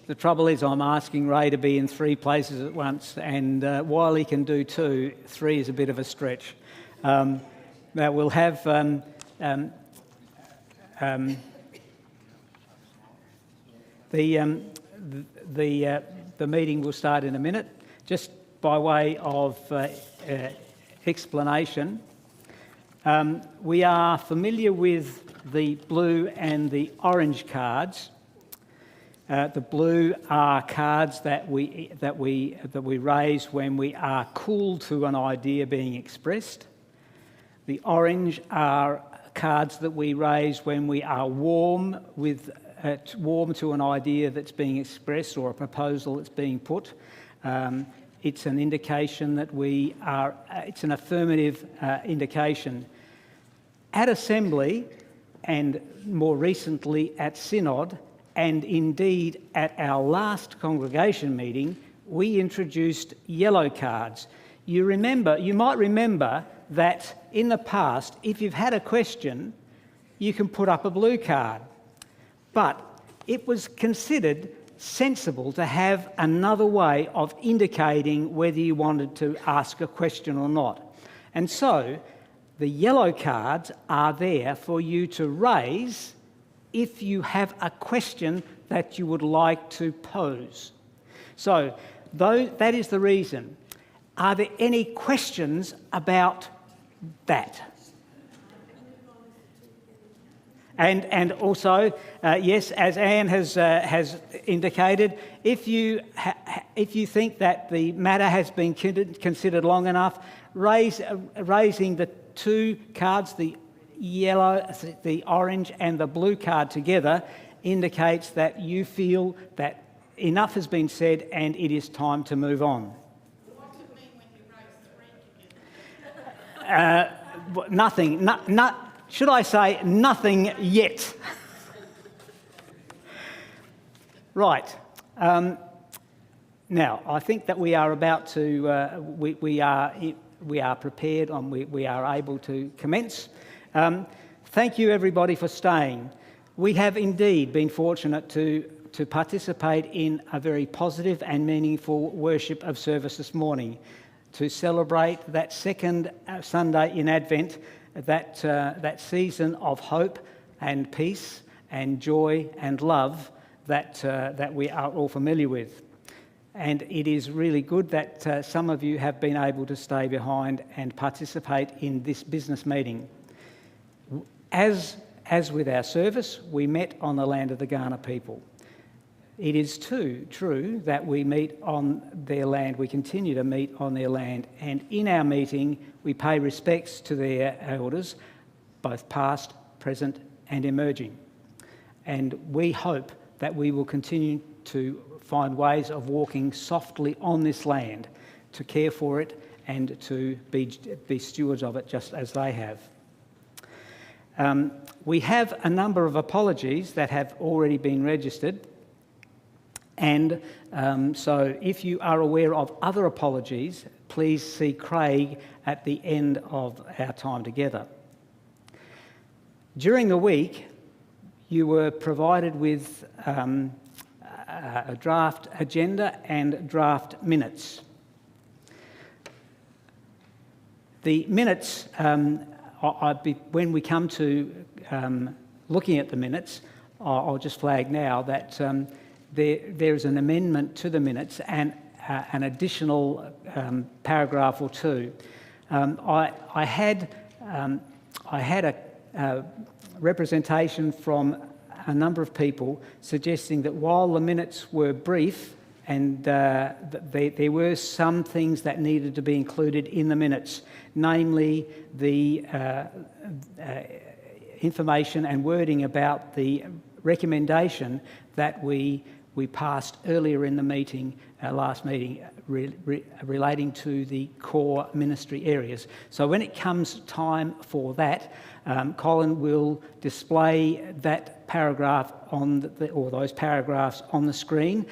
The trouble is I'm asking Ray to be in 3 places at once, and while he can do 2, 3 is a bit of a stretch. Now we'll have the meeting will start in a minute. Just by way of explanation, we are familiar with the blue and the orange cards. The blue are cards that we raise when we are cool to an idea being expressed. The orange are cards that we raise when we are warm to an idea that's being expressed or a proposal that's being put. It's an indication that it's an affirmative indication. At Assembly, and more recently at Synod, and indeed at our last congregation meeting, we introduced yellow cards. You might remember that in the past, if you've had a question, you can put up a blue card. But it was considered sensible to have another way of indicating whether you wanted to ask a question or not. And so the yellow cards are there for you to raise if you have a question that you would like to pose. So that is the reason. Are there any questions about that? And also, yes, as Anne has indicated, if you think that the matter has been considered long enough, raising the 2 cards, the yellow, the orange and the blue card together, indicates that you feel that enough has been said and it is time to move on. What does it mean when you raise 3 together? Nothing. Should I say nothing yet? Right. Now, I think that we are about to. We are prepared and we are able to commence. Thank you, everybody, for staying. We have indeed been fortunate to participate in a very positive and meaningful worship of service this morning, to celebrate that second Sunday in Advent, that season of hope and peace and joy and love that we are all familiar with. And it is really good that some of you have been able to stay behind and participate in this business meeting. As with our service, we met on the land of the Kaurna people. It is too true that we meet on their land, we continue to meet on their land, and in our meeting we pay respects to their elders, both past, present and emerging. And we hope that we will continue to find ways of walking softly on this land, to care for it and to be stewards of it just as they have. We have a number of apologies that have already been registered. And so if you are aware of other apologies, please see Craig at the end of our time together. During the week, you were provided with a draft agenda and draft minutes. The minutes, when we come to looking at the minutes, I'll just flag now that there is an amendment to the minutes and an additional paragraph or 2. I had a representation from a number of people suggesting that while the minutes were brief and there were some things that needed to be included in the minutes, namely the information and wording about the recommendation that we passed earlier in the meeting, last meeting, relating to the core ministry areas. So when it comes time for that, Colin will display that paragraph or those paragraphs on the screen.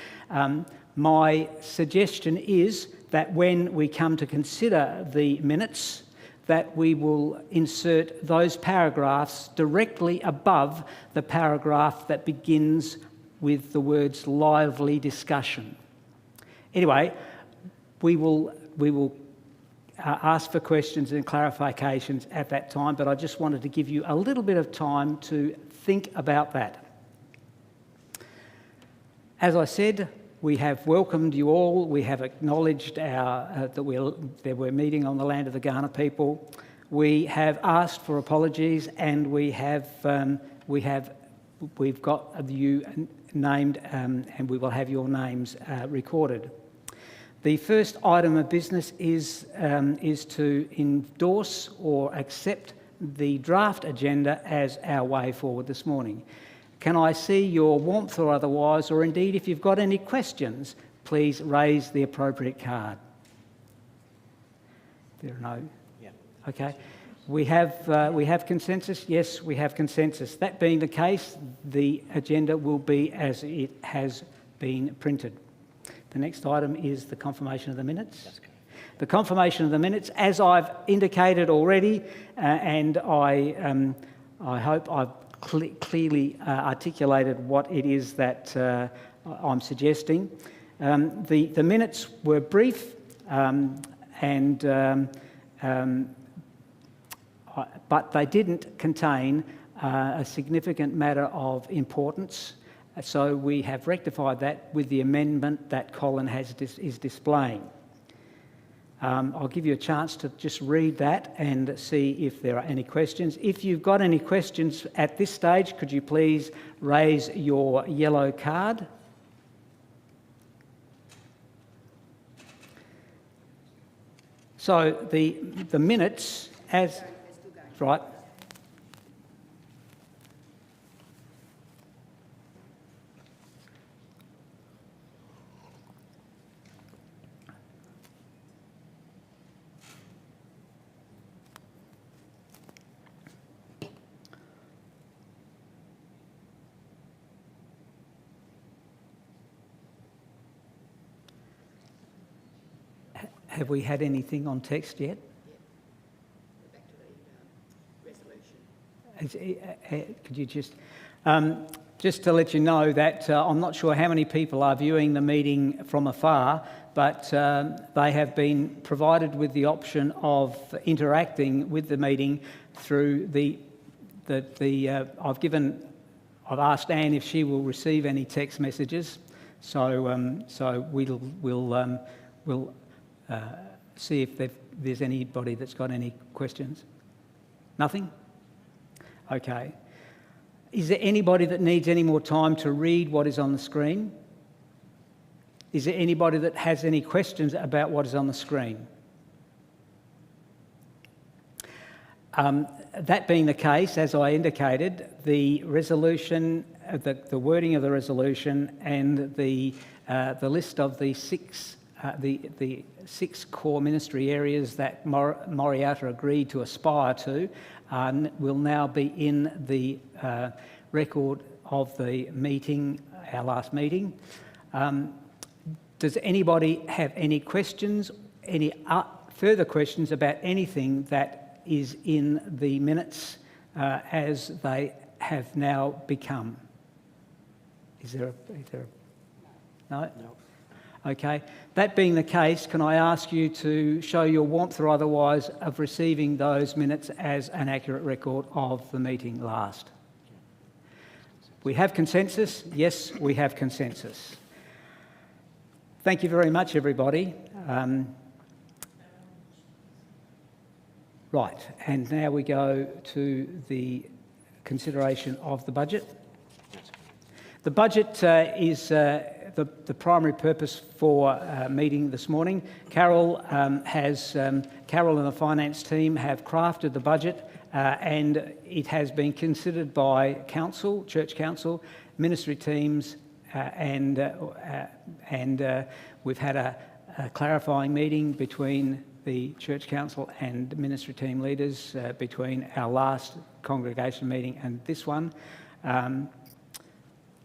My suggestion is that when we come to consider the minutes, that we will insert those paragraphs directly above the paragraph that begins with the words lively discussion. Anyway, we will ask for questions and clarifications at that time, but I just wanted to give you a little bit of time to think about that. As I said, we have welcomed you all. We have acknowledged that we're meeting on the land of the Kaurna people. We have asked for apologies, and we've got you named, and we will have your names recorded. The first item of business is to endorse or accept the draft agenda as our way forward this morning. Can I see your warmth or otherwise, or indeed if you've got any questions, please raise the appropriate card. There are no? Yeah. Okay. We have consensus? Yes, we have consensus. That being the case, the agenda will be as it has been printed. The next item is the confirmation of the minutes. That's correct. The confirmation of the minutes, as I've indicated already, and I hope I've clearly articulated what it is that I'm suggesting. The minutes were brief, but they didn't contain a significant matter of importance. So we have rectified that with the amendment that Colin is displaying. I'll give you a chance to just read that and see if there are any questions. If you've got any questions at this stage, could you please raise your yellow card? So the minutes as... Right. Have we had anything on text yet? Back to the resolution. Could you just to let you know that I'm not sure how many people are viewing the meeting from afar, but they have been provided with the option of interacting with the meeting through I've asked Anne if she will receive any text messages, so we'll see if there's anybody that's got any questions. Nothing? Okay. Is there anybody that needs any more time to read what is on the screen? Is there anybody that has any questions about what is on the screen? That being the case, as I indicated, the resolution, the wording of the resolution, and the list of the six core ministry areas that Morialta agreed to aspire to will now be in the record of the meeting, our last meeting. Does anybody have any questions, any further questions about anything that is in the minutes as they have now become? Is there a no? No. Okay. That being the case, can I ask you to show your warmth or otherwise of receiving those minutes as an accurate record of the meeting last? We have consensus? Yes, we have consensus. Thank you very much, everybody. Right, and now we go to the consideration of the budget. The budget is the primary purpose for meeting this morning. Carol and the finance team have crafted the budget and it has been considered by council, church council, ministry teams, and we've had a clarifying meeting between the church council and ministry team leaders between our last congregation meeting and this one.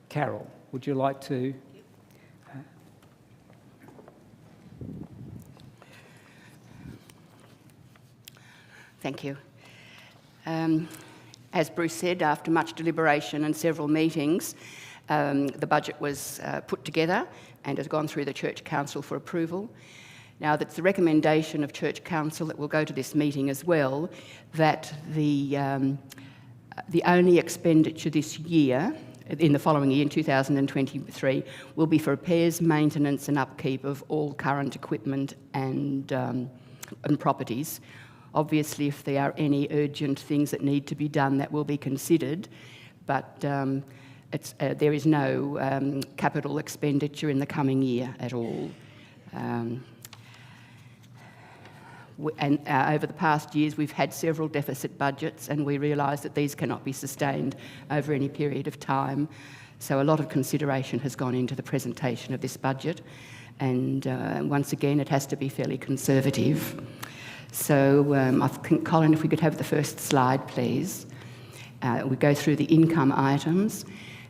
Carol, would you like to? Thank you. As Bruce said, after much deliberation and several meetings, The budget was put together and has gone through the Church Council for approval. Now, that's the recommendation of Church Council that will go to this meeting as well, that the only expenditure this year, in the following year, in 2023, will be for repairs, maintenance and upkeep of all current equipment and properties. Obviously, if there are any urgent things that need to be done, that will be considered, but there is no capital expenditure in the coming year at all. Over the past years, we've had several deficit budgets, and we realise that these cannot be sustained over any period of time. So a lot of consideration has gone into the presentation of this budget, and once again, it has to be fairly conservative. So I think, Colin, if we could have the first slide, please. We go through the income items.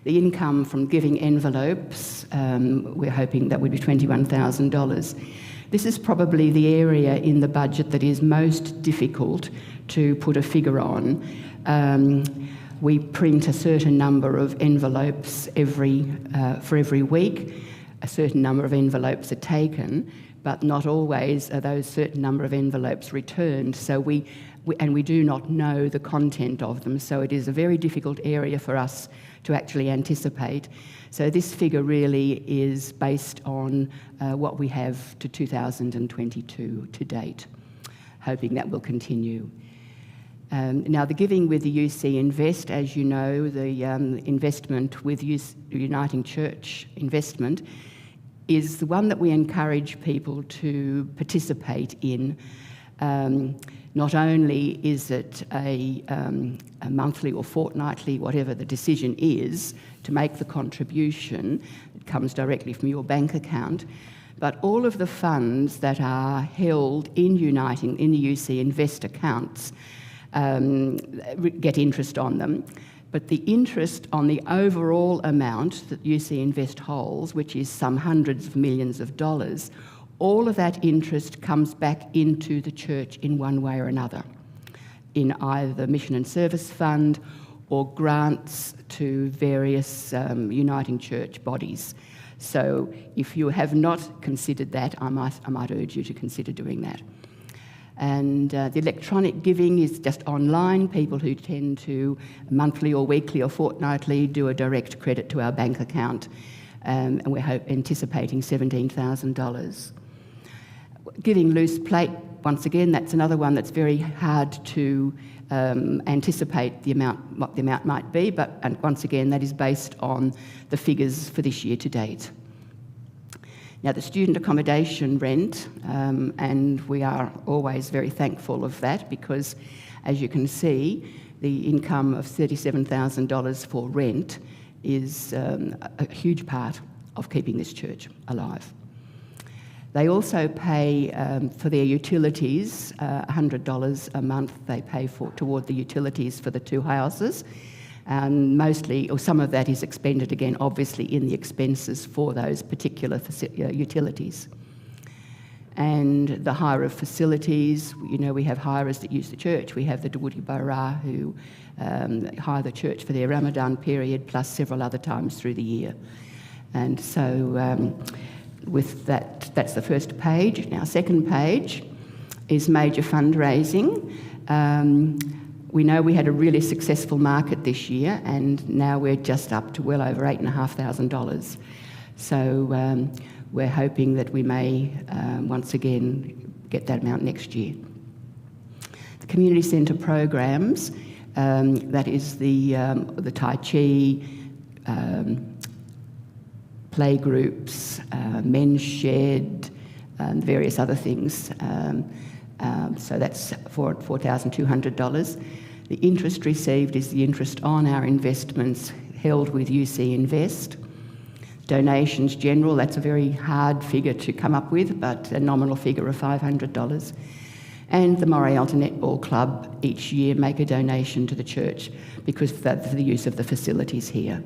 The income from giving envelopes, we're hoping that would be $21,000. This is probably the area in the budget that is most difficult to put a figure on. We print a certain number of envelopes for every week. A certain number of envelopes are taken, but not always are those certain number of envelopes returned. So we do not know the content of them, so it is a very difficult area for us to actually anticipate. So this figure really is based on what we have to 2022 to date, hoping that will continue. Now, the giving with the UC Invest, as you know, the investment with Uniting Church investment is the one that we encourage people to participate in. Not only is it a monthly or fortnightly, whatever the decision is, to make the contribution, it comes directly from your bank account, but all of the funds that are held in the UC Invest accounts get interest on them. But the interest on the overall amount that UC Invest holds, which is some hundreds of millions of dollars, all of that interest comes back into the church in one way or another, in either the Mission and Service Fund or grants to various Uniting Church bodies. So if you have not considered that, I might urge you to consider doing that. And the electronic giving is just online. People who tend to monthly or weekly or fortnightly do a direct credit to our bank account, and we're anticipating $17,000. Giving loose plate, once again, that's another one that's very hard to anticipate what the amount might be, and once again, that is based on the figures for this year to date. Now, the student accommodation rent, and we are always very thankful of that because, as you can see, the income of $37,000 for rent is a huge part of keeping this church alive. They also pay for their utilities, $100 a month they pay toward the utilities for the two houses. Mostly, or some of that is expended again, obviously, in the expenses for those particular utilities. And the hire of facilities, you know, we have hirers that use the church. We have the Dawoodi Bara who hire the church for their Ramadan period, plus several other times through the year. And so with that, that's the first page. Now, second page is major fundraising. We know we had a really successful market this year, and now we're just up to well over $8,500. So we're hoping that we may once again get that amount next year. The community centre programs, that is the Tai Chi, playgroups, men's shed, and various other things. So that's $4,200. The interest received is the interest on our investments held with UC Invest. Donations general, that's a very hard figure to come up with, but a nominal figure of $500. And the Morialta Netball Club each year make a donation to the church because for the use of the facilities here.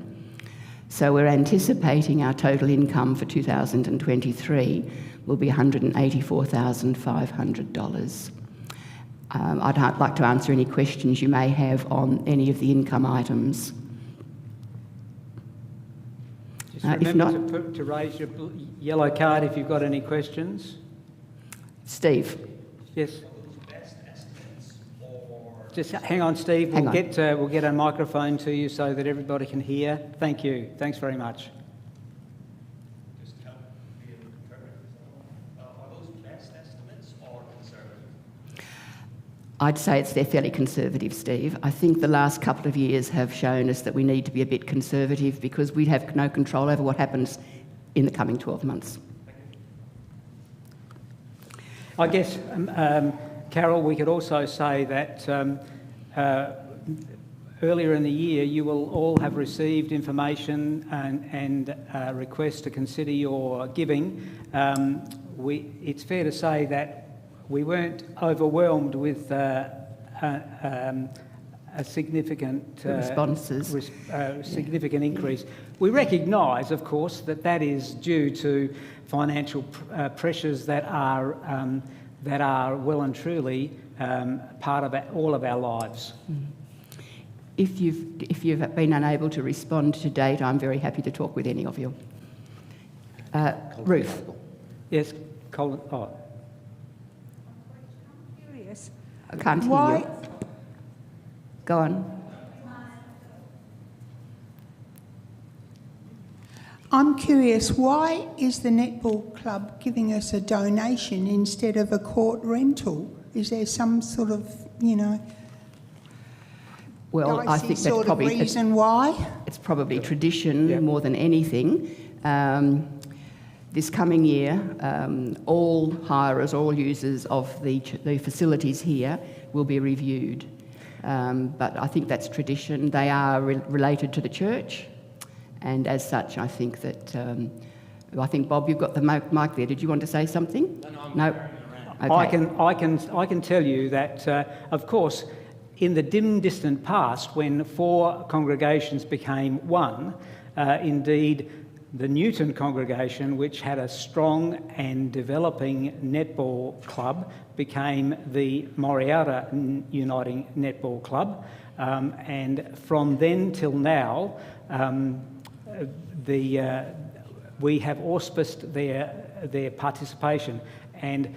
So we're anticipating our total income for 2023 will be $184,500. I'd like to answer any questions you may have on any of the income items. Just If remember not, to raise your yellow card if you've got any questions. Steve. Yes. Just hang on, Steve. Hang We'll on. we'll get a microphone to you so that everybody can hear. Thank you. Thanks very much. Just help me interpret. Are those best estimates or conservative? I'd say they're fairly conservative, Steve. I think the last couple of years have shown us that we need to be a bit conservative because we have no control over what happens in the coming 12 months. I guess, Carol, we could also say that earlier in the year you will all have received information and requests to consider your giving. It's fair to say that we weren't overwhelmed with a significant Responses. Significant increase. We recognise, of course, that is due to financial pressures that are well and truly part of all of our lives. If you've been unable to respond to date, I'm very happy to talk with any of you. Ruth. Yes, Colin. Oh. I'm curious. I can't hear Why? you. Go on. I'm curious, why is the netball club giving us a donation instead of a court rental? Is there some sort of, Well, I dicey think that's sort of probably reason why? it's probably tradition Yeah. more than anything. This coming year, all hirers, all users of the facilities here will be reviewed. But I think that's tradition. They are related to the church, and as such, I think that. I think Bob, you've got the mic there. Did you want to say something? No. Okay. I can tell you that, of course, in the dim, distant past, when 4 congregations became one, indeed, the Newton congregation, which had a strong and developing netball club, became the Morialta Uniting Netball Club. And from then till now, we have auspiced their participation, and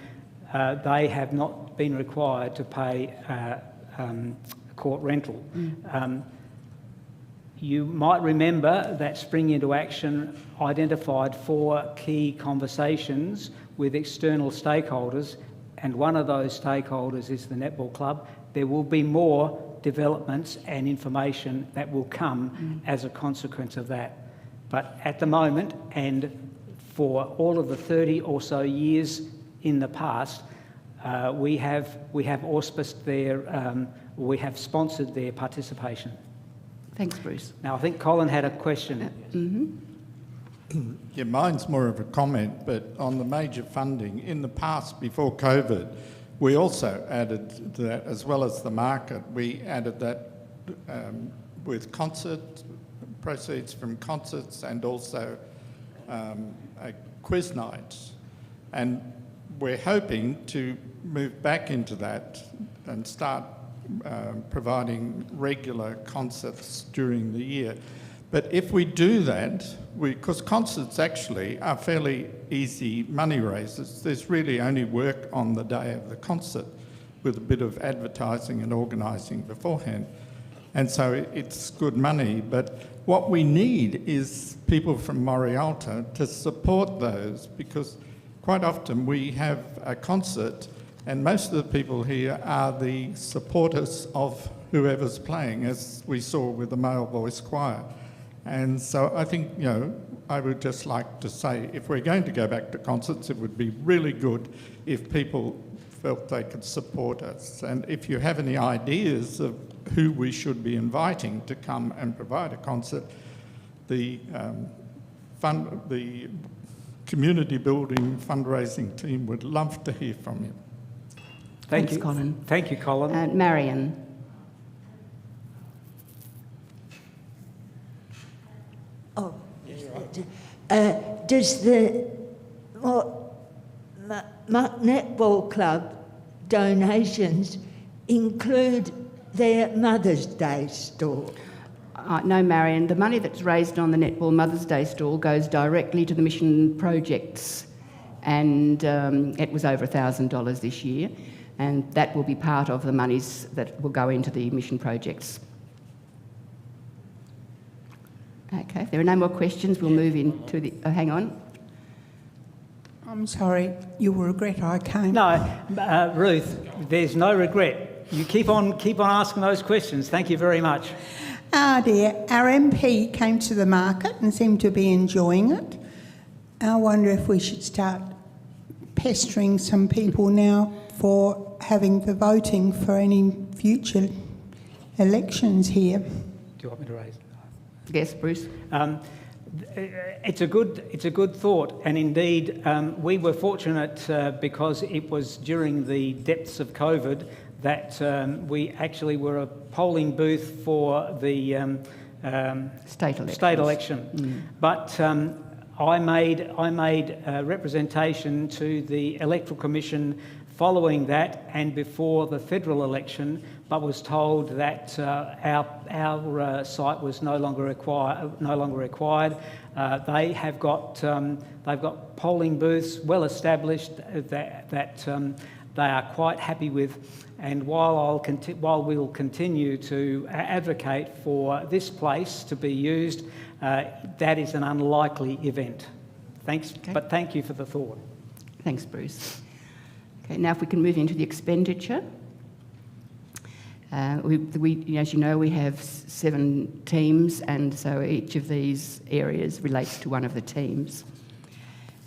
they have not been required to pay court rental. You might remember that Spring Into Action identified 4 key conversations with external stakeholders, and one of those stakeholders is the Netball Club. There will be more developments and information that will come as a consequence of that. But at the moment, and for all of the 30 or so years in the past, we have auspiced we have sponsored their participation. Thanks, Bruce. Now, I think Colin had a question. Yeah, mine's more of a comment, but on the major funding, in the past, before COVID, we also added that, as well as the market, we added that with proceeds from concerts and also a quiz night. And we're hoping to move back into that and start providing regular concerts during the year. But if we do that, because concerts actually are fairly easy money raisers, there's really only work on the day of the concert with a bit of advertising and organising beforehand. And so it's good money. But what we need is people from Morialta to support those, because quite often we have a concert and most of the people here are the supporters of whoever's playing, as we saw with the male voice choir. And so I think, I would just like to say, if we're going to go back to concerts, it would be really good if people felt they could support us. And if you have any ideas of who we should be inviting to come and provide a concert, the community building fundraising team would love to hear from you. Thanks, Colin. Thank you, Colin. Marion. Oh, does the Netball Club donations include their Mother's Day store? No, Marion, the money that's raised on the Netball Mother's Day stall goes directly to the mission projects, and it was over $1,000 this year, and that will be part of the monies that will go into the mission projects. Okay, if there are no more questions, we'll move into the... hang on. I'm sorry, you will regret I came. No, Ruth, there's no regret. You keep on asking those questions. Thank you very much. Ah dear, our MP came to the market and seemed to be enjoying it. I wonder if we should start pestering some people now for having the voting for any future elections here. Do you want me to raise it? Yes, Bruce? It's a good thought, and indeed we were fortunate because it was during the depths of COVID that we actually were a polling booth for the state election. But I made representation to the Electoral Commission following that and before the federal election, but was told that our site was no longer required. They've got polling booths well established that they are quite happy with. And while we'll continue to advocate for this place to be used, that is an unlikely event. Thanks, okay. But thank you for the thought. Thanks, Bruce. Okay, now if we can move into the expenditure. As you know, we have 7 teams, and so each of these areas relates to one of the teams.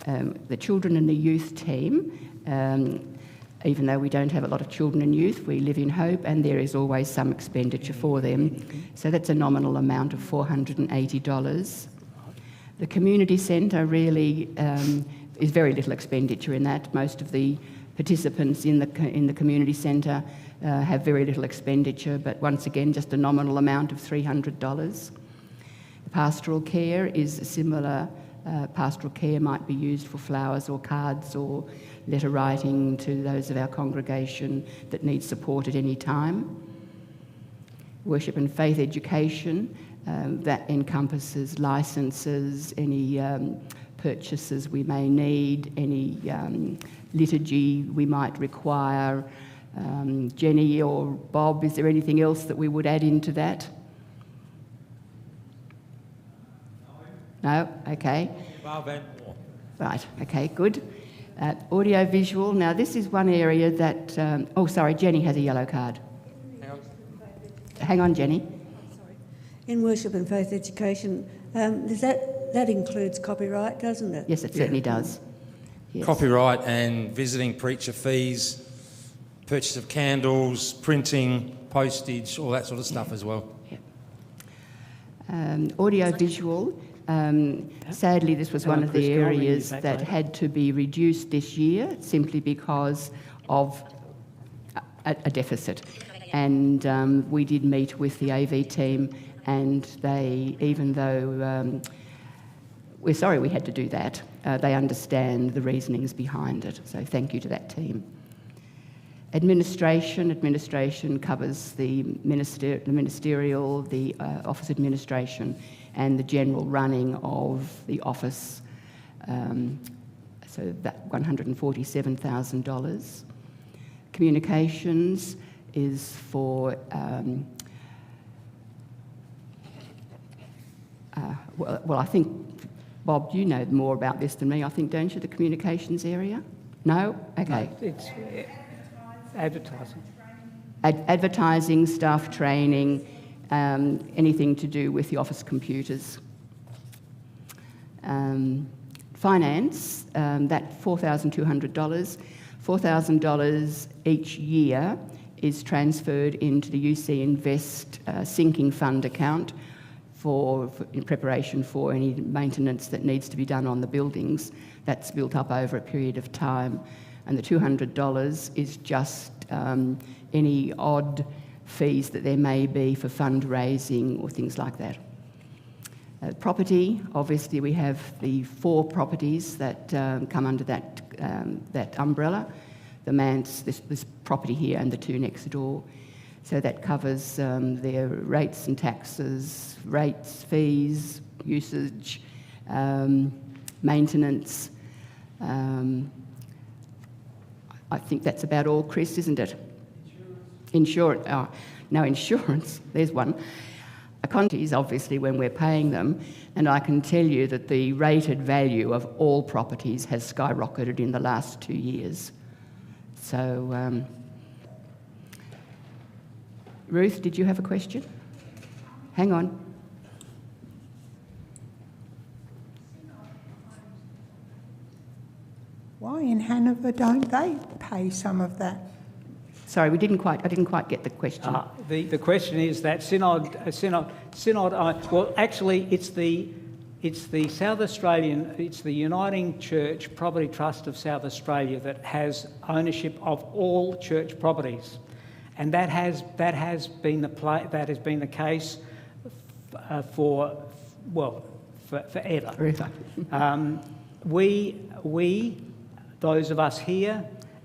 The children and the youth team, even though we don't have a lot of children and youth, we live in hope, and there is always some expenditure for them. So that's a nominal amount of $480. The community centre really is very little expenditure in that. Most of the participants in the community centre have very little expenditure, but once again, just a nominal amount of $300. Pastoral care is similar. Pastoral care might be used for flowers or cards or letter writing to those of our congregation that need support at any time. Worship and faith education, that encompasses licences, any purchases we may need, any liturgy we might require. Jenny or Bob, is there anything else that we would add into that? No? Okay. Right, okay, good. Audio-visual, now this is one area that... oh, sorry, Jenny has a yellow card. Hang on, Jenny. Sorry. In worship and faith education, that includes copyright, doesn't it? Yes, it certainly does. Yes. Copyright and visiting preacher fees, purchase of candles, printing, postage, all that sort of stuff as well. Yep. Audio-visual, sadly this was one of the areas that had to be reduced this year simply because of a deficit. And we did meet with the AV team, and they, even though we're sorry we had to do that, they understand the reasonings behind it. So thank you to that team. Administration covers the ministerial, the office administration, and the general running of the office. So that $147,000. Communications is for well, I think, Bob, you know more about this than me, I think, don't you, the communications area? No? Okay. No, it's advertising. Advertising, staff training, anything to do with the office computers. Finance, that $4,200. $4,000 each year is transferred into the UC Invest sinking fund account in preparation for any maintenance that needs to be done on the buildings. That's built up over a period of time. And the $200 is just any odd fees that there may be for fundraising or things like that. Property, obviously we have the 4 properties that come under that umbrella. The Manse, this property here, and the 2 next door. So that covers their rates and taxes, rates, fees, usage, maintenance. I think that's about all, Chris, isn't it? Insurance. Oh, no, insurance. There's one. Contis, obviously, when we're paying them, and I can tell you that the rated value of all properties has skyrocketed in the last 2 years. So, Ruth, did you have a question? Hang on. Why in Hanover don't they pay some of that? Sorry, I didn't quite get the question. The question is that Synod. Well, actually, it's the South Australian. It's the Uniting Church Property Trust of South Australia that has ownership of all church properties, and that has been the case for forever. Forever. We, those of us here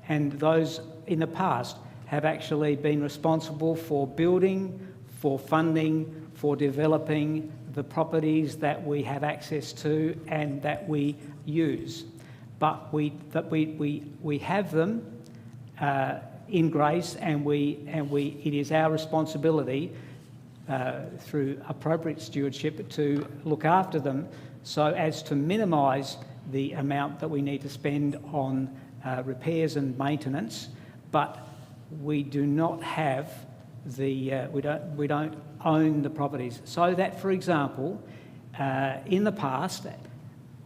and those in the past, have actually been responsible for building, for funding, for developing the properties that we have access to and that we use. But we have them in grace, and it is our responsibility through appropriate stewardship to look after them so as to minimise the amount that we need to spend on repairs and maintenance. But we do not have we don't own the properties. So that, for example, in the past,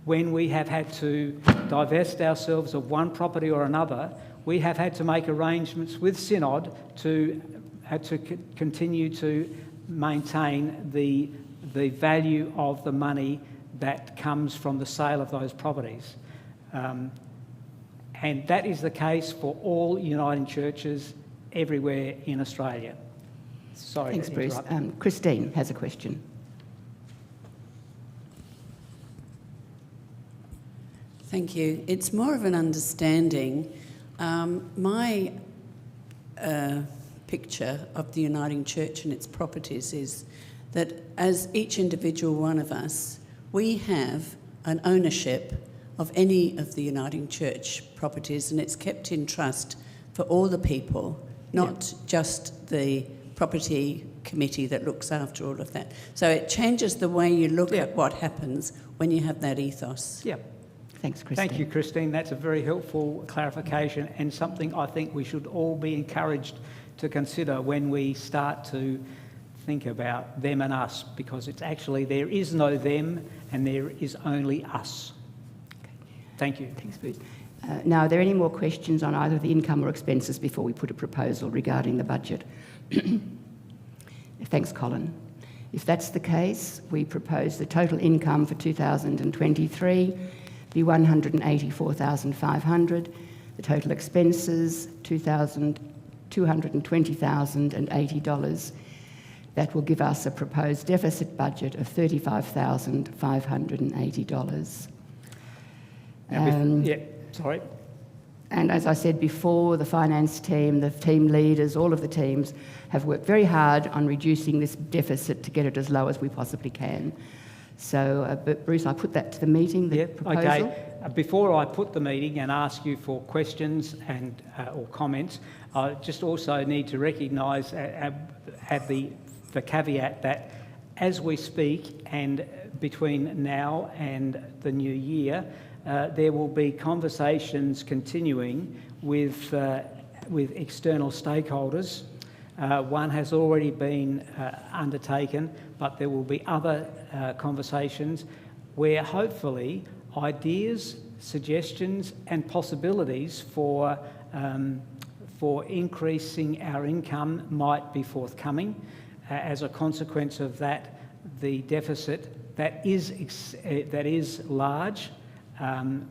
when we have had to divest ourselves of one property or another, we have had to make arrangements with Synod to continue to maintain the value of the money that comes from the sale of those properties. And that is the case for all Uniting churches everywhere in Australia. Sorry. Thanks, to Bruce. interrupt. Christine has a question. Thank you. It's more of an understanding. My picture of the Uniting Church and its properties is that as each individual one of us, we have an ownership of any of the Uniting Church properties, and it's kept in trust for all the people, not just the property committee that looks after all of that. So it changes the way you look at what happens when you have that ethos. Yeah. Thanks, Christine. Thank you, Christine. That's a very helpful clarification and something I think we should all be encouraged to consider when we start to think about them and us, because it's actually there is no them and there is only us. Thank you. Thanks, Bruce. Now, are there any more questions on either the income or expenses before we put a proposal regarding the budget? Thanks, Colin. If that's the case, we propose the total income for 2023 be $184,500. The total expenses $220,080. That will give us a proposed deficit budget of $35,580. Sorry. And as I said before, the finance team, the team leaders, all of the teams have worked very hard on reducing this deficit to get it as low as we possibly can. So, but Bruce, I put that to the meeting, the proposal. Okay. Before I put the meeting and ask you for questions and or comments, I just also need to recognise at the caveat that as we speak and between now and the new year, there will be conversations continuing with external stakeholders. One has already been undertaken, but there will be other conversations where hopefully ideas, suggestions and possibilities for increasing our income might be forthcoming. As a consequence of that, the deficit that is large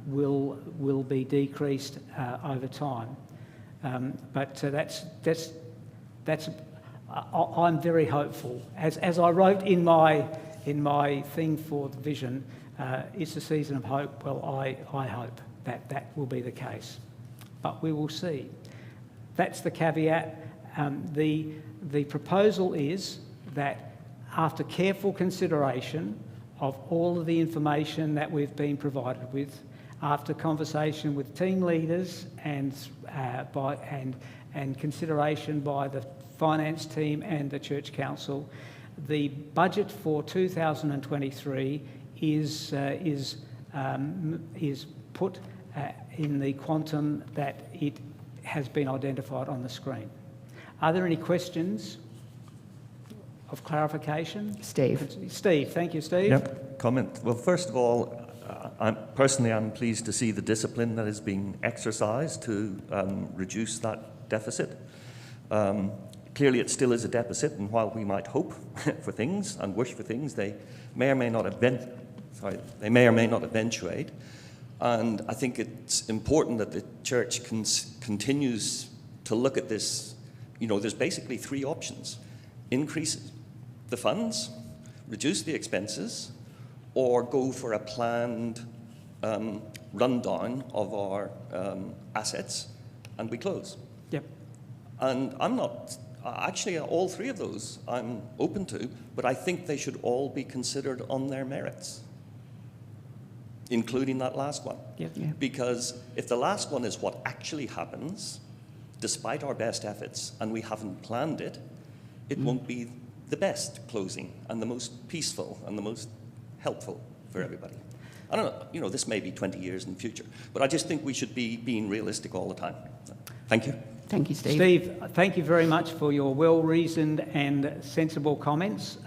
will be decreased over time. But I'm very hopeful. As I wrote in my thing for the vision, it's a season of hope. Well, I hope that will be the case, but we will see. That's the caveat. The proposal is that after careful consideration of all of the information that we've been provided with, after conversation with team leaders and consideration by the finance team and the Church Council, the budget for 2023 is put in the quantum that it has been identified on the screen. Are there any questions of clarification? Steve. Steve, thank you, Steve. Yep, comment. Well, first of all, I'm pleased to see the discipline that is being exercised to reduce that deficit. Clearly, it still is a deficit, and while we might hope for things and wish for things, they may or may not eventuate. And I think it's important that the church continues to look at this. You know, there's basically three options: increase the funds, reduce the expenses, or go for a planned rundown of our assets, and we close. Yep. And I'm not, actually all three of those I'm open to, but I think they should all be considered on their merits, including that last one. Yep. Yeah. Because if the last one is what actually happens, despite our best efforts, and we haven't planned it, it won't be the best closing and the most peaceful and the most helpful for everybody. I don't know, you know, this may be 20 years in the future, but I just think we should be being realistic all the time. Thank you. Thank you, Steve. Steve, thank you very much for your well-reasoned and sensible comments.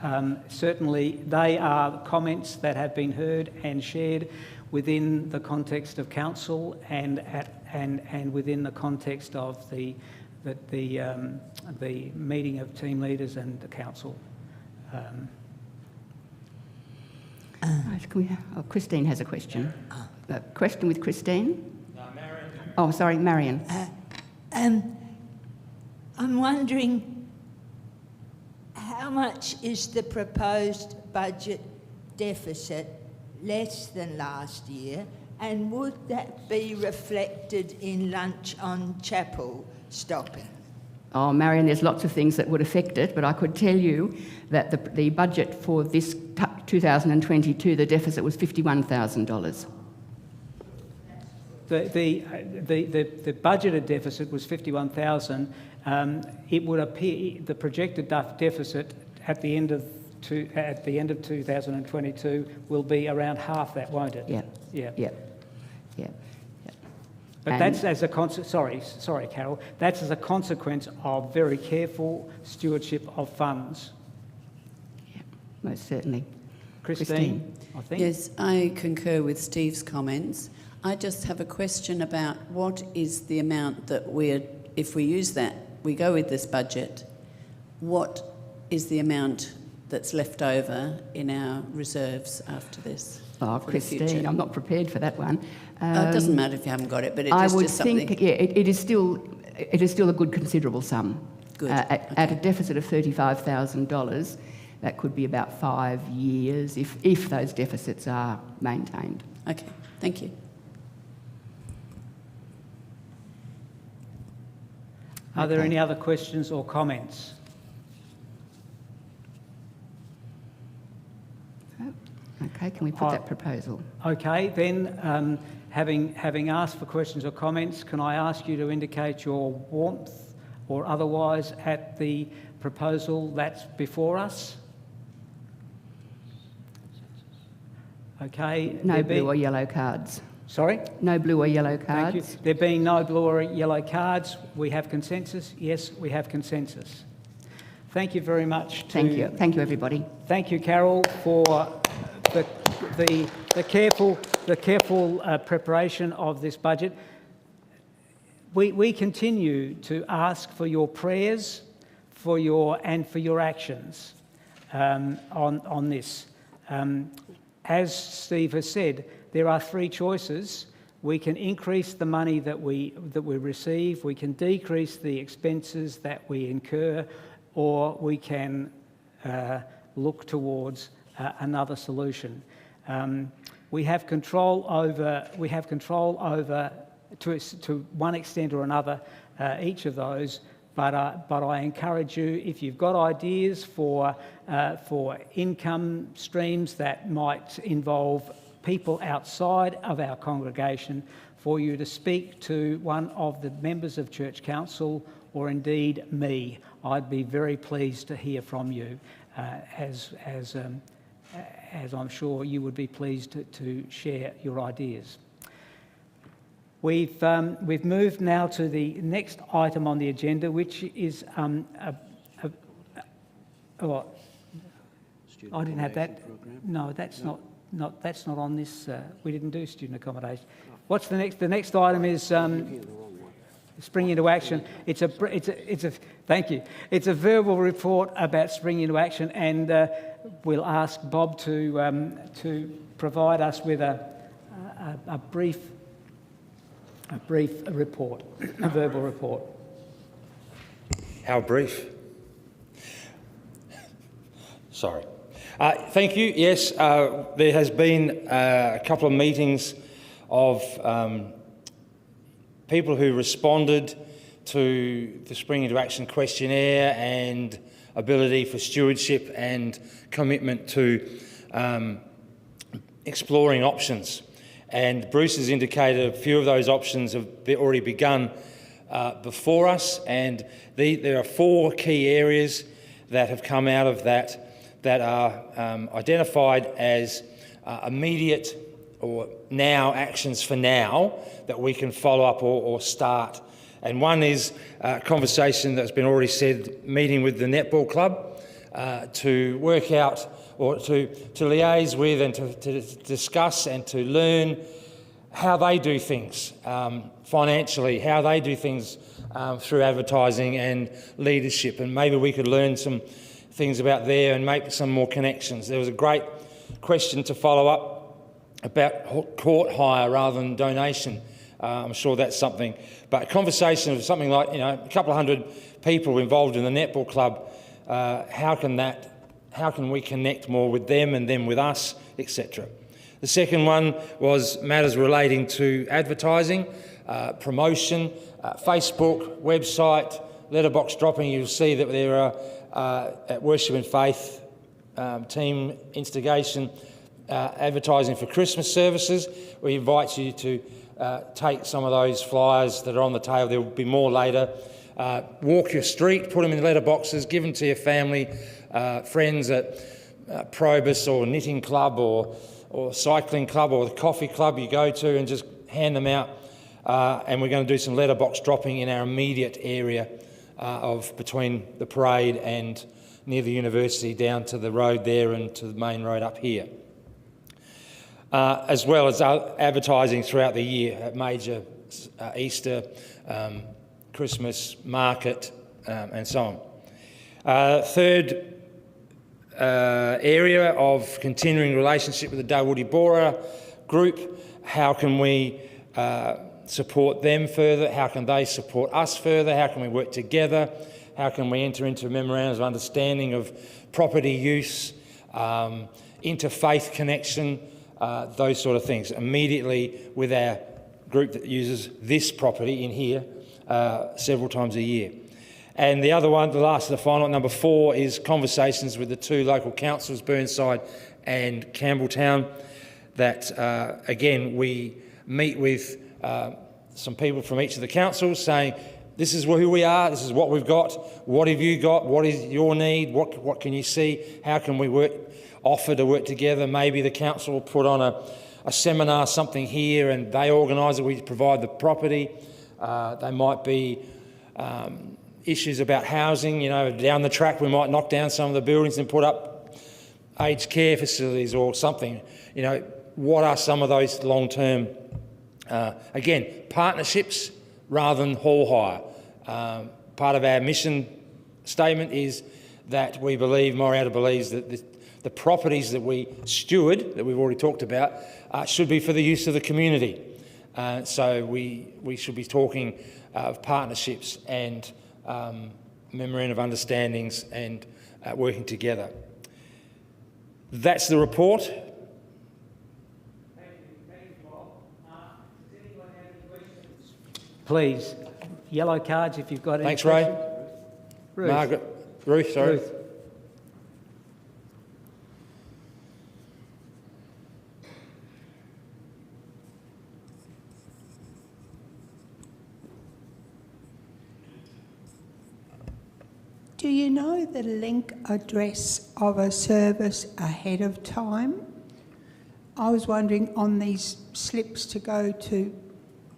Certainly, they are comments that have been heard and shared within the context of council and within the context of the meeting of team leaders and the council. Right, Christine has a question. A question with Christine? No, Marion. Oh, sorry, Marion. I'm wondering how much is the proposed budget deficit less than last year, and would that be reflected in lunch on chapel stopping? Oh, Marion, there's lots of things that would affect it, but I could tell you that the budget for this 2022, the deficit was $51,000. The budgeted deficit was 51,000. It would appear the projected deficit at the end of 2022 will be around half that, won't it? Yeah. Yeah. Yeah. Yeah. But that's as a sorry, Carol. That's as a consequence of very careful stewardship of funds. Yeah, most certainly. Christine, I think. Yes, I concur with Steve's comments. I just have a question about what is the amount that if we use that, we go with this budget, what is the amount that's left over in our reserves after this? Oh, Christine, I'm not prepared for that one. It doesn't matter if you haven't got it, but it I just would is something. think, yeah, it is still a good considerable sum. Good. At a deficit of $35,000, that could be about 5 years if those deficits are maintained. Okay, thank you. Are there any other questions or comments? Okay, can we put that proposal? Okay, then, having asked for questions or comments, can I ask you to indicate your warmth or otherwise at the proposal that's before us? Okay. No blue or yellow cards. Sorry? No blue or yellow Thank you. cards. There being no blue or yellow cards, we have consensus? Yes, we have consensus. Thank you very much. Thank you. Thank you, everybody. Thank you, Carol, for the careful preparation of this budget. We continue to ask for your prayers, for your actions on this. As Steve has said, there are three choices. We can increase the money that we receive, we can decrease the expenses that we incur, or we can look towards another solution. We have control over, to one extent or another, each of those, but I encourage you, if you've got ideas for income streams that might involve people outside of our congregation, for you to speak to one of the members of Church Council or indeed me. I'd be very pleased to hear from you, as I'm sure you would be pleased to share your ideas. We've moved now to the next item on the agenda, which is I didn't have that. No, that's not on this. We didn't do student accommodation. What's the next? The next item is spring into action. It's a thank you. It's a verbal report about spring into action, and we'll ask Bob to provide us with a brief report, a verbal report. How brief? Sorry. Thank you. Yes, there has been a couple of meetings of people who responded to the Spring Into Action questionnaire and ability for stewardship and commitment to exploring options. And Bruce has indicated a few of those options have already begun before us, and there are 4 key areas that have come out of that are identified as immediate or now actions for now that we can follow up or start. And one is a conversation that's been already said, meeting with the netball club to work out or to liaise with and to discuss and to learn how they do things financially, how they do things through advertising and leadership, and maybe we could learn some things about there and make some more connections. There was a great question to follow up about court hire rather than donation. I'm sure that's something, but a conversation of something like, a couple of hundred people involved in the netball club, how can we connect more with them and them with us, etc. The second one was matters relating to advertising, promotion, Facebook, website, letterbox dropping. You'll see that there are at Worship and Faith team instigation advertising for Christmas services. We invite you to take some of those flyers that are on the table. There will be more later. Walk your street, put them in letterboxes, give them to your family, friends at Probus or knitting club or cycling club or the coffee club you go to, and just hand them out. And we're going to do some letterbox dropping in our immediate area of between the parade and near the university down to the road there and to the main road up here. As well as advertising throughout the year at major Easter, Christmas, market, and so on. Third area of continuing relationship with the Dawoodi Bora group. How can we support them further? How can they support us further? How can we work together? How can we enter into memorandums of understanding of property use, interfaith connection, those sort of things, immediately with our group that uses this property in here several times a year. And the other one, the final, number 4, is conversations with the 2 local councils, Burnside and Campbelltown, that, again, we meet with some people from each of the councils saying, this is who we are, this is what we've got, what have you got, what is your need, what can you see, how can we offer to work together. Maybe the council will put on a seminar, something here, and they organise it, we provide the property. They might be issues about housing, down the track we might knock down some of the buildings and put up aged care facilities or something. What are some of those long-term, again, partnerships rather than haul hire. Part of our mission statement is that we believe, Morialta believes, that the properties that we steward, that we've already talked about, should be for the use of the community. So we should be talking of partnerships and memorandum of understandings and working together. That's the report. Thank you, Bob. Does anyone have any questions? Please, yellow cards if you've got any Thanks, questions. Ray. Ruth, sorry. Ruth. Do you know the link address of a service ahead of time? I was wondering on these slips to go to,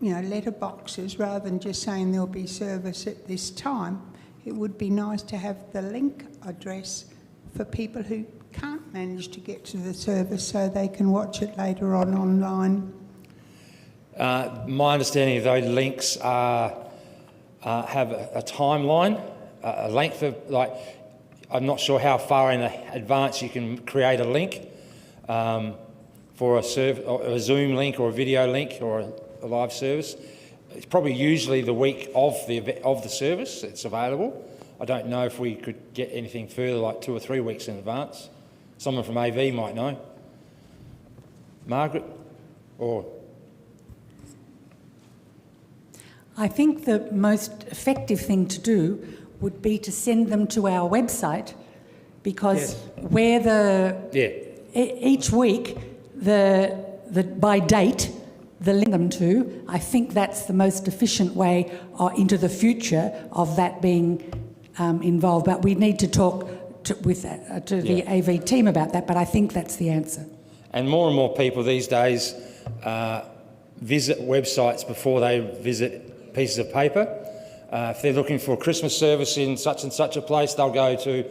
letter boxes, rather than just saying there'll be service at this time, it would be nice to have the link address for people who can't manage to get to the service so they can watch it later on online. My understanding of those links have a timeline, a length of, I'm not sure how far in advance you can create a link for a Zoom link or a video link or a live service. It's probably usually the week of the service it's available. I don't know if we could get anything further, like 2 or 3 weeks in advance. Someone from AV might know. Margaret? Or... I think the most effective thing to do would be to send them to our website, because where each week by date the link them to, I think that's the most efficient way into the future of that being involved. But we need to talk to the AV team about that, but I think that's the answer. And more people these days visit websites before they visit pieces of paper. If they're looking for a Christmas service in such and such a place, they'll go to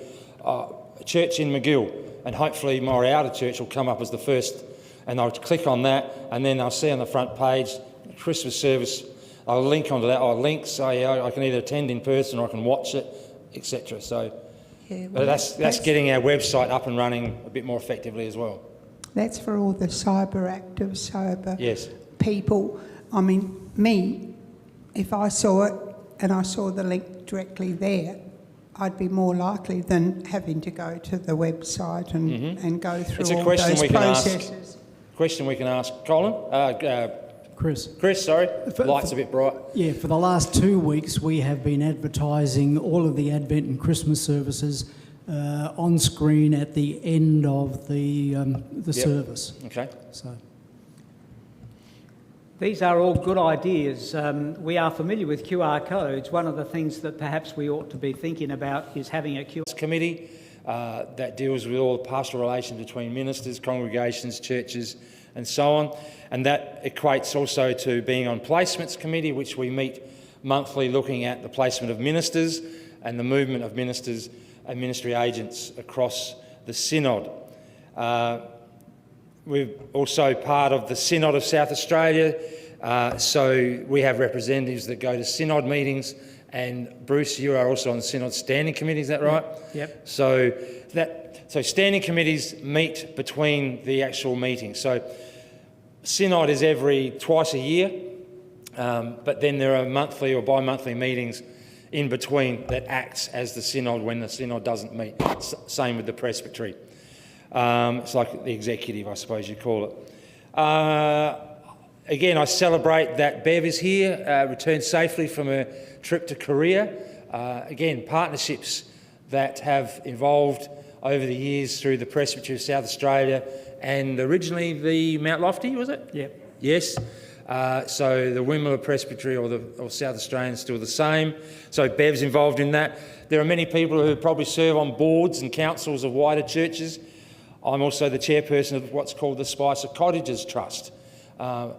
a church in McGill, and hopefully Morialta Church will come up as the first, and they'll click on that, and then they'll see on the front page, Christmas service, I'll link onto that, I can either attend in person or I can watch it, etc. So but that's getting our website up and running a bit more effectively as well. That's for all the cyber yes. people. I mean, me, if I saw it and I saw the link directly there, I'd be more likely than having to go to the website and go through all those processes. Question we can ask Colin. Chris. Chris, sorry. Light's a bit bright. Yeah, for the last 2 weeks we have been advertising all of the Advent and Christmas services on screen at the end of the service. Okay. So. These are all good ideas. We are familiar with QR codes. One of the things that perhaps we ought to be thinking about is having a QR committee that deals with all the pastoral relations between ministers, congregations, churches and so on. And that equates also to being on placements committee, which we meet monthly looking at the placement of ministers and the movement of ministers and ministry agents across the synod. We're also part of the Synod of South Australia, so we have representatives that go to synod meetings, and Bruce, you are also on the synod standing committee, is that right? Yep. So standing committees meet between the actual meetings. So synod is twice a year, but then there are monthly or bi-monthly meetings in between that acts as the synod when the synod doesn't meet. Same with the presbytery. It's like the executive, I suppose you call it. Again, I celebrate that Bev is here, returned safely from her trip to Korea. Again, partnerships that have evolved over the years through the Presbytery of South Australia and originally the Mount Lofty, was it? Yeah. Yes. So the Wimmera Presbytery or South Australian is still the same. So Bev's involved in that. There are many people who probably serve on boards and councils of wider churches. I'm also the chairperson of what's called the Spicer Cottages Trust. Been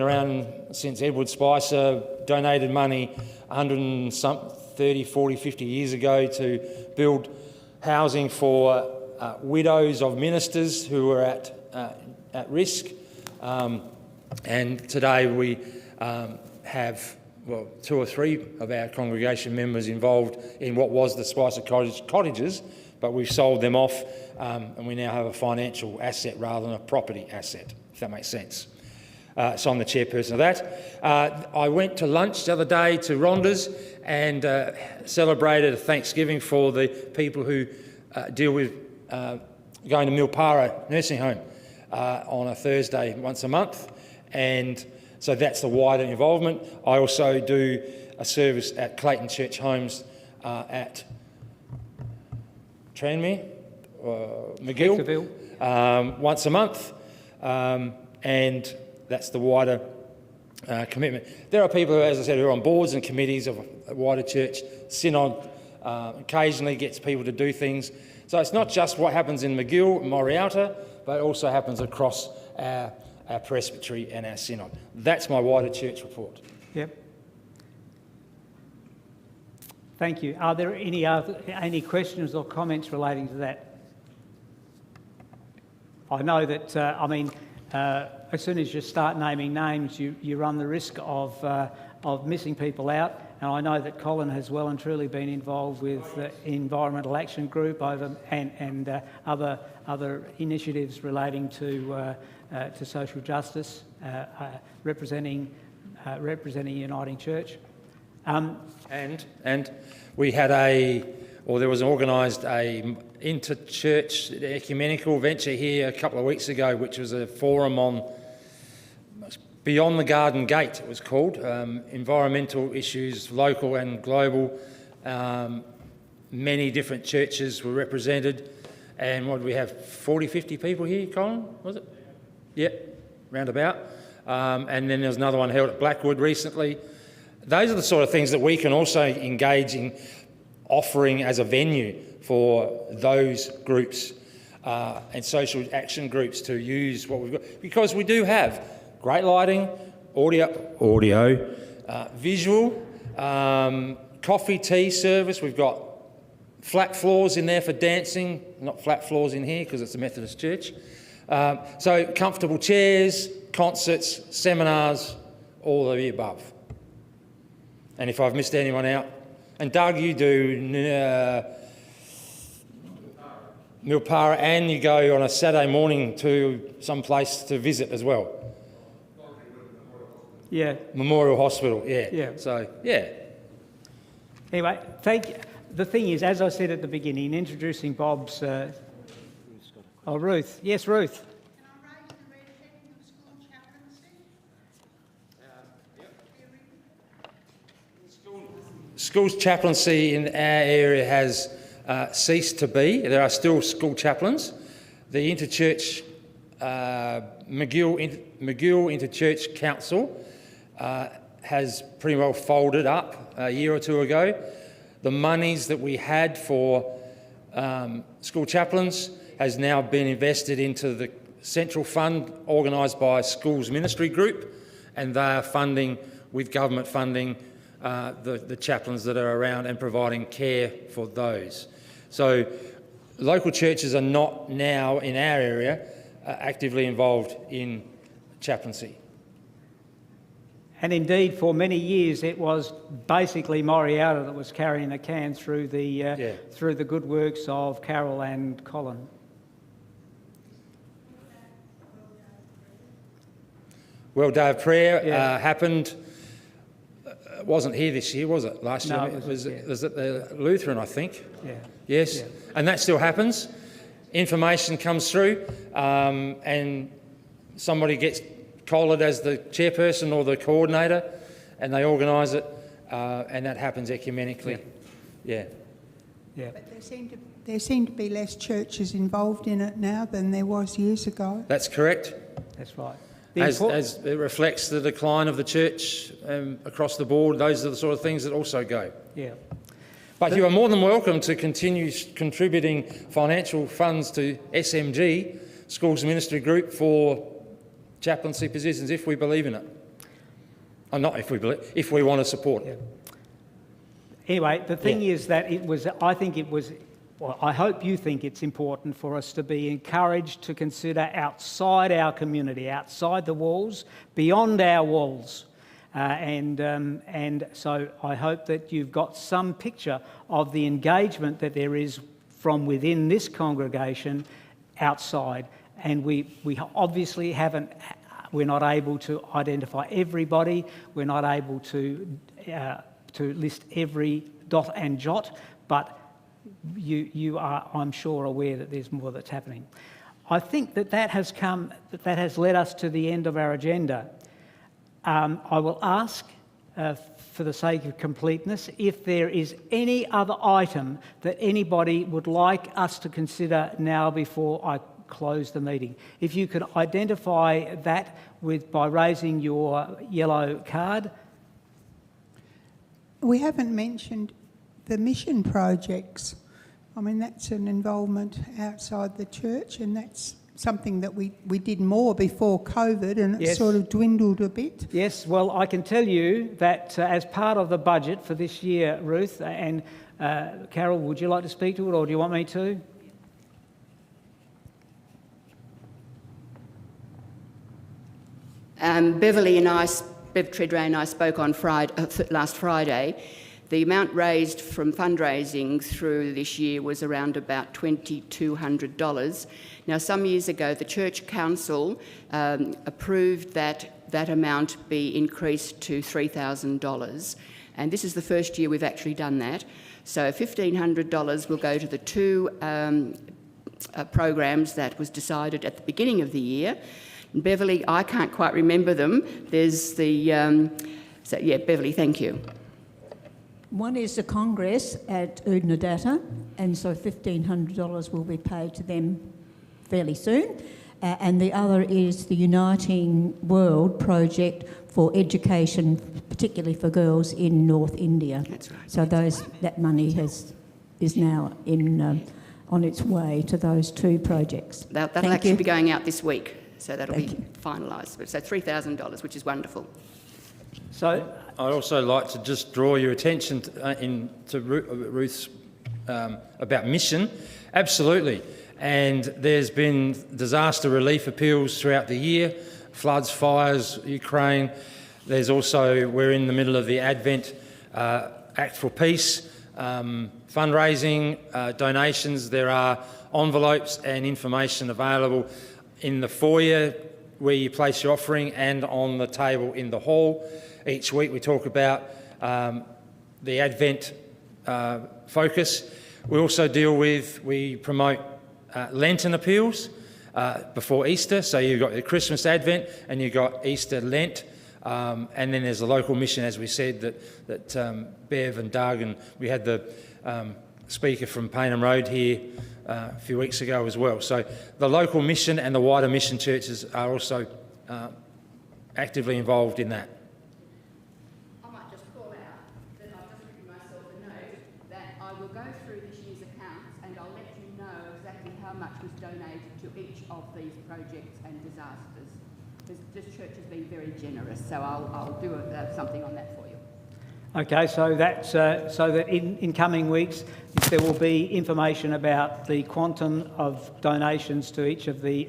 around since Edward Spicer donated money 130, 40, 50 years ago to build housing for widows of ministers who were at risk. And today we have 2 or 3 of our congregation members involved in what was the Spicer Cottages, but we've sold them off and we now have a financial asset rather than a property asset, if that makes sense. So I'm the chairperson of that. I went to lunch the other day to Rhonda's and celebrated a Thanksgiving for the people who deal with going to Milpara Nursing Home on a Thursday once a month. And so that's the wider involvement. I also do a service at Clayton Church Homes at Tranmere, McGill, once a month, and that's the wider commitment. There are people, as I said, who are on boards and committees of a wider church. Synod occasionally gets people to do things. So it's not just what happens in McGill, Morialta, but it also happens across our presbytery and our synod. That's my wider church report. Yep. Thank you. Are there any questions or comments relating to that? I know that, as soon as you start naming names, you run the risk of missing people out. And I know that Colin has well and truly been involved with Environmental Action Group and other initiatives relating to social justice, representing Uniting Church. And we had there was organised a inter-church ecumenical venture here a couple of weeks ago, which was a forum on Beyond the Garden Gate, it was called, environmental issues, local and global. Many different churches were represented. And what did we have, 40, 50 people here, Colin, was it? Yep, roundabout. And then there was another one held at Blackwood recently. Those are the sort of things that we can also engage in offering as a venue for those groups and social action groups to use what we've got. Because we do have great lighting, audio, visual, coffee, tea service. We've got flat floors in there for dancing, not flat floors in here because it's a Methodist church. So comfortable chairs, concerts, seminars, all of the above. And if I've missed anyone out, and Doug, you do Milpara, and you go on a Saturday morning to some place to visit as well. Yeah. Memorial Hospital, yeah. Yeah. So, yeah. Anyway, the thing is, as I said at the beginning, introducing Bob's... Ruth. Yes, Ruth. Can I raise the red heading of school chaplaincy? Schools chaplaincy in our area has ceased to be. There are still school chaplains. The Interchurch, McGill Interchurch Council has pretty well folded up a year or two ago. The monies that we had for school chaplains has now been invested into the central fund organised by Schools Ministry Group, and they are funding, with government funding, the chaplains that are around and providing care for those. So local churches are not now in our area actively involved in chaplaincy. And indeed, for many years, it was basically Morialta that was carrying the can through the good works of Carol and Colin. Well Day of Prayer happened. It wasn't here this year, was it? Last year? It was at the Lutheran, I think. Yeah. Yes. Yeah. And that still happens. Information comes through and somebody gets collared as the chairperson or the coordinator and they organise it and that happens ecumenically. Yeah. Yeah. But there seem to be less churches involved in it now than there was years ago. That's correct. That's right. As it reflects the decline of the church across the board, those are the sort of things that also go. Yeah. But you are more than welcome to continue contributing financial funds to SMG, Schools Ministry Group, for chaplaincy positions if we believe in it. Or not if we believe, if we want to support it. Anyway, the thing is that I hope you think it's important for us to be encouraged to consider outside our community, outside the walls, beyond our walls. And so I hope that you've got some picture of the engagement that there is from within this congregation outside. And we obviously we're not able to identify everybody. We're not able to list every dot and jot, but you are, I'm sure, aware that there's more that's happening. I think that has led us to the end of our agenda. I will ask for the sake of completeness, if there is any other item that anybody would like us to consider now before I close the meeting. If you could identify that by raising your yellow card. We haven't mentioned the mission projects. I mean, that's an involvement outside the church, and that's something that we did more before COVID, and it sort of dwindled a bit. Yes, well, I can tell you that as part of the budget for this year, Ruth, and Carol, would you like to speak to it, or do you want me to? Bev Treadray and I spoke on last Friday. The amount raised from fundraising through this year was around about $2,200. Now, some years ago, the Church Council approved that amount be increased to $3,000, and this is the first year we've actually done that. So $1,500 will go to the two programs that was decided at the beginning of the year. And Beverly, I can't quite remember them. There's the... Beverly, thank you. One is the Congress at Udnadatta, and so $1,500 will be paid to them fairly soon. And the other is the Uniting World project for education, particularly for girls in North India. That's right. So that money is now on its way to those two projects. That'll actually be going out this week, so that'll be finalised. So $3,000, which is wonderful. So I'd also like to just draw your attention to Ruth's about mission. Absolutely. And there's been disaster relief appeals throughout the year, floods, fires, Ukraine. There's also, we're in the middle of the Advent Act for Peace, fundraising, donations. There are envelopes and information available in the foyer where you place your offering and on the table in the hall. Each week we talk about the Advent focus. We also we promote Lenten appeals before Easter. So you've got the Christmas Advent and you've got Easter Lent. And then there's a local mission, as we said, that Bev and Doug, and we had the speaker from Paynham Road here a few weeks ago as well. So the local mission and the wider mission churches are also actively involved in that. I might just call out that I've just written myself a note that I will go through this year's accounts and I'll let you know exactly how much was donated to each of these projects and disasters. This church has been very generous, so I'll do something on that for you. Okay, so that in coming weeks there will be information about the quantum of donations to each of the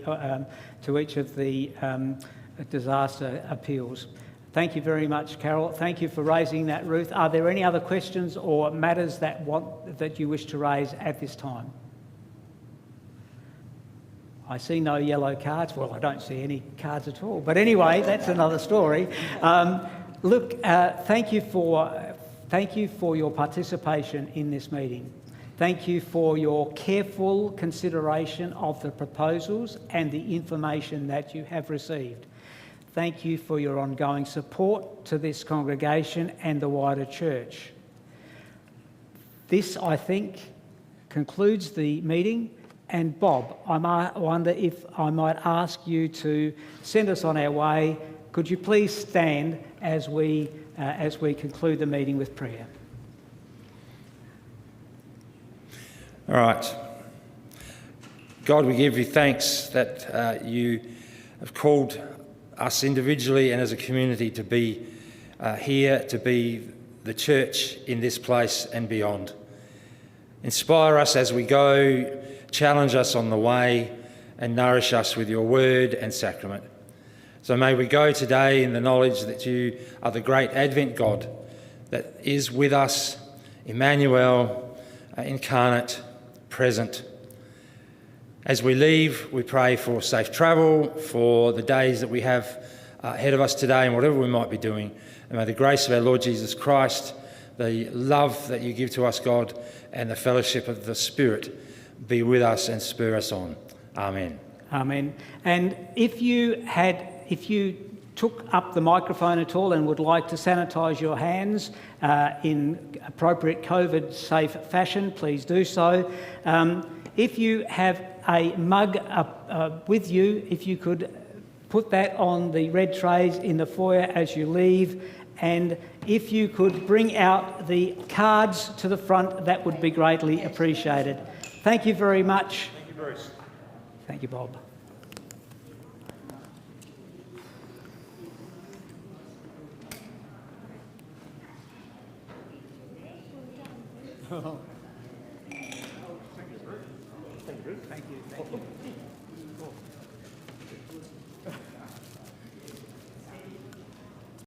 disaster appeals. Thank you very much, Carol. Thank you for raising that, Ruth. Are there any other questions or matters that you wish to raise at this time? I see no yellow cards. Well, I don't see any cards at all. But anyway, that's another story. Look, thank you for your participation in this meeting. Thank you for your careful consideration of the proposals and the information that you have received. Thank you for your ongoing support to this congregation and the wider church. This, I think, concludes the meeting. And Bob, I might wonder if I might ask you to send us on our way. Could you please stand as we conclude the meeting with prayer? All right. God, we give you thanks that you have called us individually and as a community to be here, to be the church in this place and beyond. Inspire us as we go, challenge us on the way, and nourish us with your word and sacrament. So may we go today in the knowledge that you are the great Advent God that is with us, Emmanuel, incarnate, present. As we leave, we pray for safe travel, for the days that we have ahead of us today and whatever we might be doing. And may the grace of our Lord Jesus Christ, the love that you give to us, God, and the fellowship of the Spirit be with us and spur us on. Amen. Amen. And if you took up the microphone at all and would like to sanitise your hands in appropriate COVID-safe fashion, please do so. If you have a mug with you, if you could put that on the red trays in the foyer as you leave, and if you could bring out the cards to the front, that would be greatly appreciated. Thank you very much. Thank you, Bruce. Thank you, Bob. Thank you.